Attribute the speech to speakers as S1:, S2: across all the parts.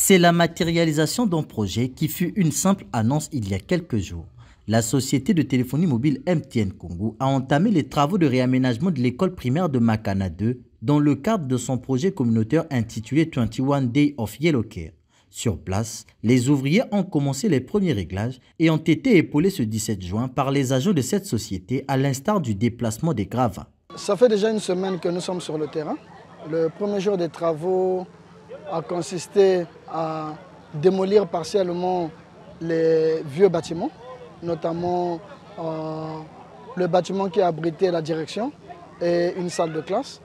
S1: C'est la matérialisation d'un projet qui fut une simple annonce il y a quelques jours. La société de téléphonie mobile MTN Congo a entamé les travaux de réaménagement de l'école primaire de Makana 2 dans le cadre de son projet communautaire intitulé 21 Days of Yellow Care. Sur place, les ouvriers ont commencé les premiers réglages et ont été épaulés ce 17 juin par les agents de cette société à l'instar du déplacement des gravats.
S2: Ça fait déjà une semaine que nous sommes sur le terrain. Le premier jour des travaux a consisté à démolir partiellement les vieux bâtiments, notamment le bâtiment qui abritait la direction et une salle de classe.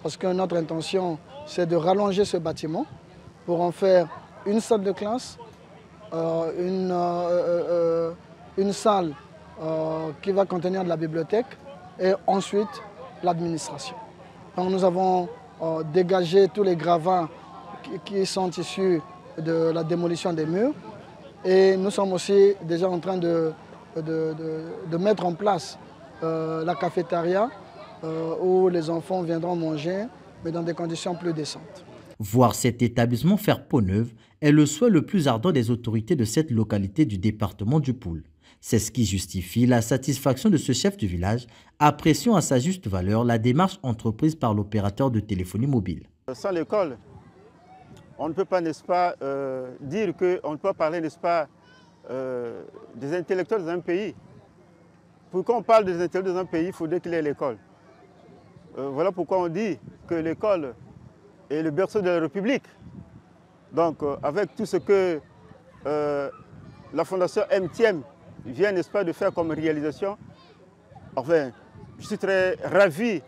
S2: Parce que notre intention, c'est de rallonger ce bâtiment pour en faire une salle de classe, une salle qui va contenir de la bibliothèque et ensuite l'administration. Donc nous avons dégagé tous les gravats qui sont issus de la démolition des murs et nous sommes aussi déjà en train de mettre en place la cafétéria où les enfants viendront manger, mais dans des conditions plus décentes.
S1: Voir cet établissement faire peau neuve est le souhait le plus ardent des autorités de cette localité du département du Poul. C'est ce qui justifie la satisfaction de ce chef du village, appréciant à sa juste valeur la démarche entreprise par l'opérateur de téléphonie mobile.
S3: Sans l'école, on ne peut pas, n'est-ce pas, dire qu'on ne peut pas parler, n'est-ce pas, des intellectuels d'un pays. Pour qu'on parle des intellectuels d'un pays, il faudrait qu'il y ait l'école. Voilà pourquoi on dit que l'école est le berceau de la République. Donc, avec tout ce que la fondation MTN vient, n'est-ce pas, de faire comme réalisation, enfin, je suis très ravi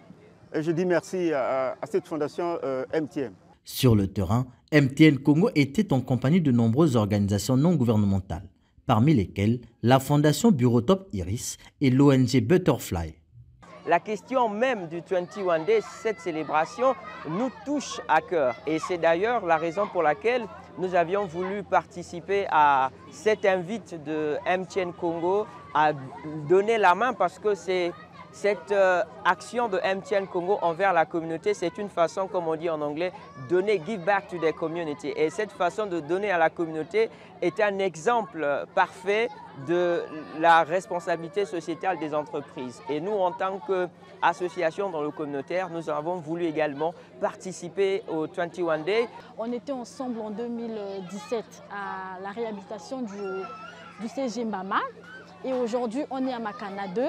S3: et je dis merci à cette fondation MTN.
S1: Sur le terrain, MTN Congo était en compagnie de nombreuses organisations non gouvernementales, parmi lesquelles la fondation Bureau-Top Iris et l'ONG Butterfly.
S4: La question même du 21 Days, cette célébration, nous touche à cœur. Et c'est d'ailleurs la raison pour laquelle nous avions voulu participer à cette invite de MTN Congo à donner la main parce que c'est cette action de MTN Congo envers la communauté, c'est une façon, comme on dit en anglais, donner, give back to the community. Et cette façon de donner à la communauté est un exemple parfait de la responsabilité sociétale des entreprises. Et nous, en tant qu'association dans le communautaire, nous avons voulu également participer au 21 Days.
S5: On était ensemble en 2017 à la réhabilitation du CG Mbama. Et aujourd'hui, on est à Makana 2,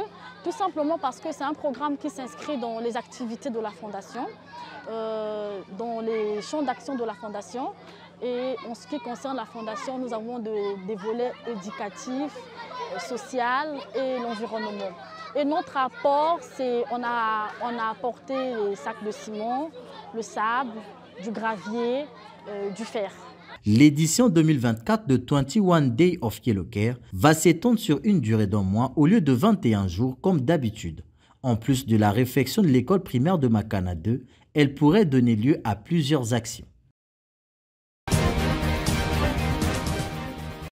S5: tout simplement parce que c'est un programme qui s'inscrit dans les activités de la Fondation, dans les champs d'action de la Fondation. Et en ce qui concerne la Fondation, nous avons des volets éducatifs, sociaux et l'environnement. Et notre apport, c'est on a apporté les sacs de ciment, le sable, du gravier, du fer.
S1: L'édition 2024 de 21 Days of Yellow Care va s'étendre sur une durée d'un mois au lieu de 21 jours comme d'habitude. En plus de la réfection de l'école primaire de Makana 2, elle pourrait donner lieu à plusieurs actions.